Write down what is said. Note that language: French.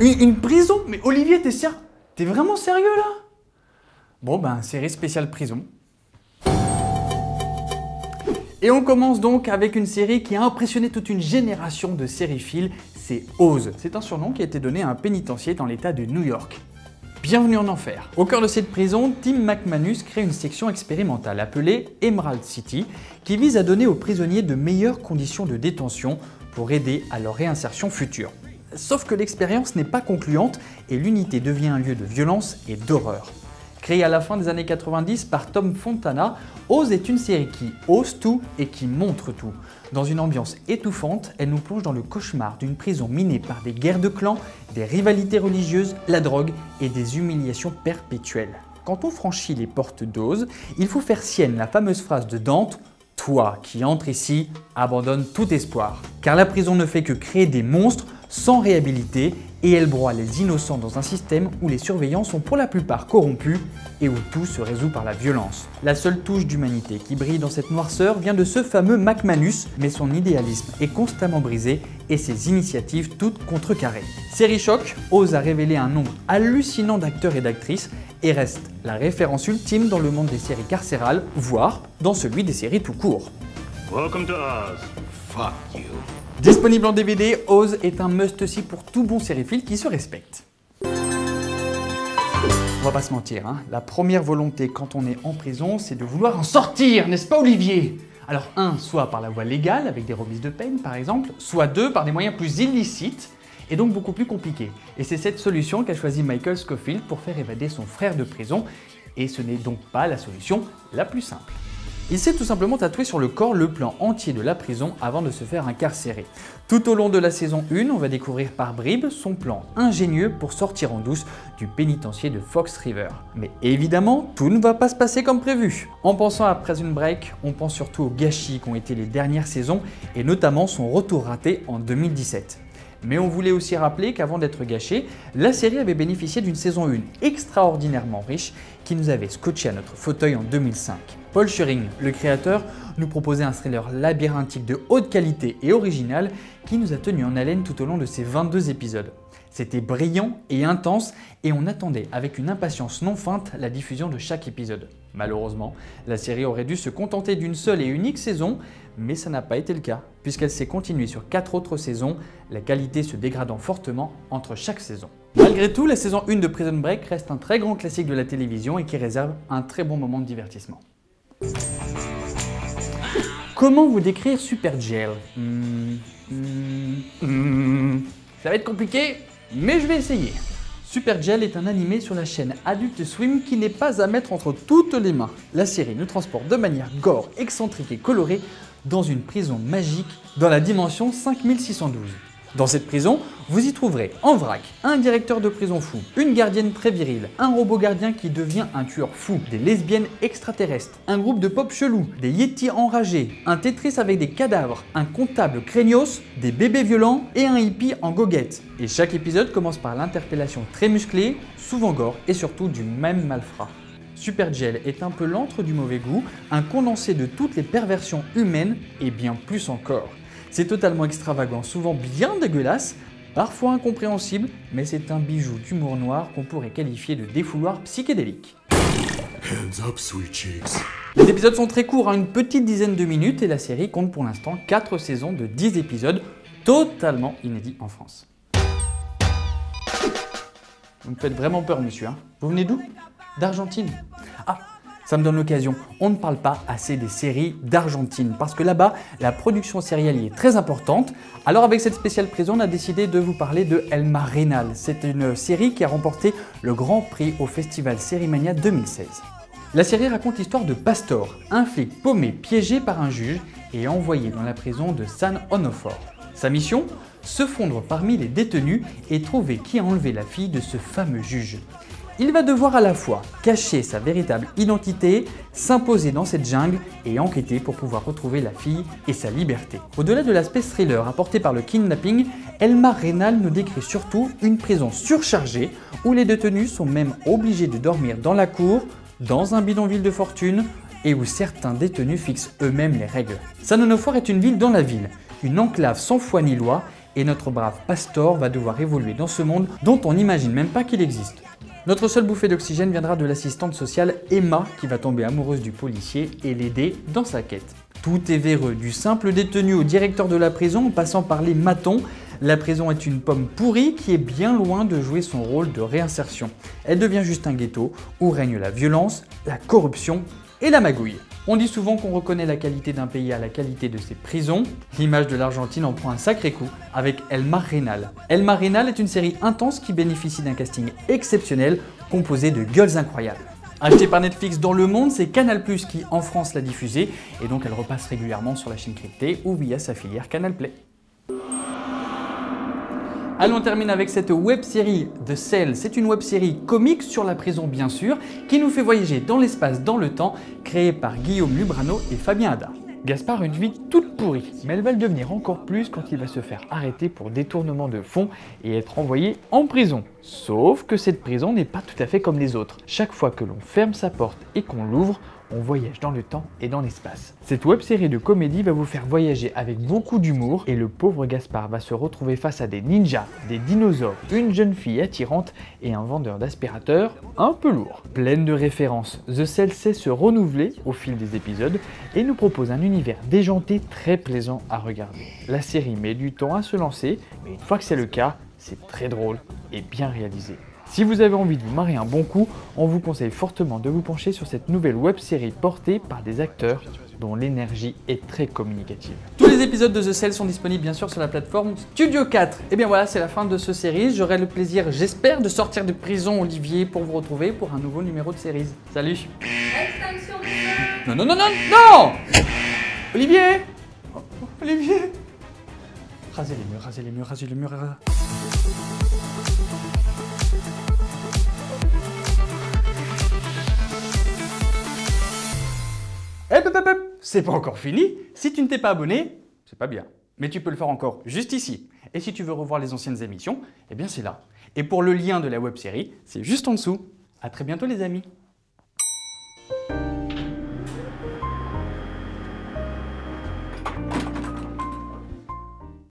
Une prison? Mais Olivier, t'es vraiment sérieux là? Bon ben, série spéciale prison. Et on commence donc avec une série qui a impressionné toute une génération de sériphiles, c'est Oz. C'est un surnom qui a été donné à un pénitencier dans l'état de New York. Bienvenue en enfer. Au cœur de cette prison, Tim McManus crée une section expérimentale appelée Emerald City qui vise à donner aux prisonniers de meilleures conditions de détention pour aider à leur réinsertion future. Sauf que l'expérience n'est pas concluante et l'unité devient un lieu de violence et d'horreur. Créée à la fin des années 90 par Tom Fontana, Oz est une série qui ose tout et qui montre tout. Dans une ambiance étouffante, elle nous plonge dans le cauchemar d'une prison minée par des guerres de clans, des rivalités religieuses, la drogue et des humiliations perpétuelles. Quand on franchit les portes d'Oz, il faut faire sienne la fameuse phrase de Dante « Toi qui entres ici, abandonne tout espoir ». Car la prison ne fait que créer des monstres sans réhabiliter et elle broie les innocents dans un système où les surveillants sont pour la plupart corrompus et où tout se résout par la violence. La seule touche d'humanité qui brille dans cette noirceur vient de ce fameux McManus, mais son idéalisme est constamment brisé et ses initiatives toutes contrecarrées. Série choc, Oz a révélé un nombre hallucinant d'acteurs et d'actrices et reste la référence ultime dans le monde des séries carcérales, voire dans celui des séries tout court. Welcome to Oz. Fuck you. Disponible en DVD, Oz est un must-see pour tout bon sériephile qui se respecte. On va pas se mentir, hein, la première volonté quand on est en prison, c'est de vouloir en sortir, n'est-ce pas Olivier? Alors soit par la voie légale, avec des remises de peine par exemple, soit par des moyens plus illicites, et donc beaucoup plus compliqués. Et c'est cette solution qu'a choisi Michael Scofield pour faire évader son frère de prison, et ce n'est donc pas la solution la plus simple. Il s'est tout simplement tatoué sur le corps le plan entier de la prison avant de se faire incarcérer. Tout au long de la saison 1, on va découvrir par bribes son plan ingénieux pour sortir en douce du pénitencier de Fox River. Mais évidemment, tout ne va pas se passer comme prévu. En pensant à Prison Break, on pense surtout aux gâchis qu'ont été les dernières saisons et notamment son retour raté en 2017. Mais on voulait aussi rappeler qu'avant d'être gâchée, la série avait bénéficié d'une saison 1 extraordinairement riche qui nous avait scotché à notre fauteuil en 2005. Paul Schering, le créateur, nous proposait un thriller labyrinthique de haute qualité et original qui nous a tenus en haleine tout au long de ces 22 épisodes. C'était brillant et intense et on attendait avec une impatience non feinte la diffusion de chaque épisode. Malheureusement, la série aurait dû se contenter d'une seule et unique saison, mais ça n'a pas été le cas, puisqu'elle s'est continuée sur 4 autres saisons, la qualité se dégradant fortement entre chaque saison. Malgré tout, la saison 1 de Prison Break reste un très grand classique de la télévision et qui réserve un très bon moment de divertissement. Comment vous décrire Superjail? Ça va être compliqué, mais je vais essayer. Superjail est un animé sur la chaîne Adult Swim qui n'est pas à mettre entre toutes les mains. La série nous transporte de manière gore, excentrique et colorée dans une prison magique dans la dimension 5612. Dans cette prison, vous y trouverez en vrac un directeur de prison fou, une gardienne très virile, un robot gardien qui devient un tueur fou, des lesbiennes extraterrestres, un groupe de pop chelou, des yétis enragés, un Tetris avec des cadavres, un comptable craignos, des bébés violents et un hippie en goguette. Et chaque épisode commence par l'interpellation très musclée, souvent gore et surtout du même malfrat. Superjail est un peu l'antre du mauvais goût, un condensé de toutes les perversions humaines et bien plus encore. C'est totalement extravagant, souvent bien dégueulasse, parfois incompréhensible, mais c'est un bijou d'humour noir qu'on pourrait qualifier de défouloir psychédélique. Hands up, sweet cheeks. Les épisodes sont très courts, une petite dizaine de minutes, et la série compte pour l'instant 4 saisons de 10 épisodes, totalement inédits en France. Vous me faites vraiment peur, monsieur, hein. Vous venez d'où? D'Argentine. Ah, ça me donne l'occasion, on ne parle pas assez des séries d'Argentine parce que là-bas, la production sérielle y est très importante. Alors avec cette spéciale prison, on a décidé de vous parler de El Mar Renal. C'est une série qui a remporté le Grand Prix au Festival Sérimania 2016. La série raconte l'histoire de Pastor, un flic paumé piégé par un juge et envoyé dans la prison de San Onofre. Sa mission? Se fondre parmi les détenus et trouver qui a enlevé la fille de ce fameux juge. Il va devoir à la fois cacher sa véritable identité, s'imposer dans cette jungle et enquêter pour pouvoir retrouver la fille et sa liberté. Au-delà de l'aspect thriller apporté par le kidnapping, El Mar Renal nous décrit surtout une prison surchargée où les détenus sont même obligés de dormir dans la cour, dans un bidonville de fortune et où certains détenus fixent eux-mêmes les règles. San Onofre est une ville dans la ville, une enclave sans foi ni loi et notre brave Pastor va devoir évoluer dans ce monde dont on n'imagine même pas qu'il existe. Notre seule bouffée d'oxygène viendra de l'assistante sociale Emma qui va tomber amoureuse du policier et l'aider dans sa quête. Tout est véreux, du simple détenu au directeur de la prison en passant par les matons. La prison est une pomme pourrie qui est bien loin de jouer son rôle de réinsertion. Elle devient juste un ghetto où règne la violence, la corruption et la magouille. On dit souvent qu'on reconnaît la qualité d'un pays à la qualité de ses prisons. L'image de l'Argentine en prend un sacré coup avec El Mar Renal. El Mar Renal est une série intense qui bénéficie d'un casting exceptionnel composé de gueules incroyables. Achetée par Netflix dans le monde, c'est Canal+ qui en France l'a diffusée et donc elle repasse régulièrement sur la chaîne cryptée ou via sa filière Canal+. Allons, on termine avec cette web-série The Cell. C'est une web-série comique sur la prison bien sûr, qui nous fait voyager dans l'espace, dans le temps, créée par Guillaume Lubrano et Fabien Haddad. Gaspard a une vie toute pourrie, mais elle va le devenir encore plus quand il va se faire arrêter pour détournement de fonds et être envoyé en prison. Sauf que cette prison n'est pas tout à fait comme les autres. Chaque fois que l'on ferme sa porte et qu'on l'ouvre, on voyage dans le temps et dans l'espace. Cette web-série de comédie va vous faire voyager avec beaucoup d'humour et le pauvre Gaspard va se retrouver face à des ninjas, des dinosaures, une jeune fille attirante et un vendeur d'aspirateurs un peu lourd. Pleine de références, The Cell sait se renouveler au fil des épisodes et nous propose un univers déjanté très plaisant à regarder. La série met du temps à se lancer, mais une fois que c'est le cas, c'est très drôle et bien réalisé. Si vous avez envie de vous marrer un bon coup, on vous conseille fortement de vous pencher sur cette nouvelle web-série portée par des acteurs dont l'énergie est très communicative. Tous les épisodes de The Cell sont disponibles bien sûr sur la plateforme Studio 4. Et bien voilà, c'est la fin de ce série. J'aurai le plaisir, j'espère, de sortir de prison, Olivier, pour vous retrouver pour un nouveau numéro de série. Salut. Extinction du feu. Non, non, non, non, non Olivier Olivier Rasez les murs, rasez les murs, rasez les murs. C'est pas encore fini. Si tu ne t'es pas abonné, c'est pas bien. Mais tu peux le faire encore juste ici. Et si tu veux revoir les anciennes émissions, eh bien c'est là. Et pour le lien de la web-série, c'est juste en dessous. À très bientôt les amis.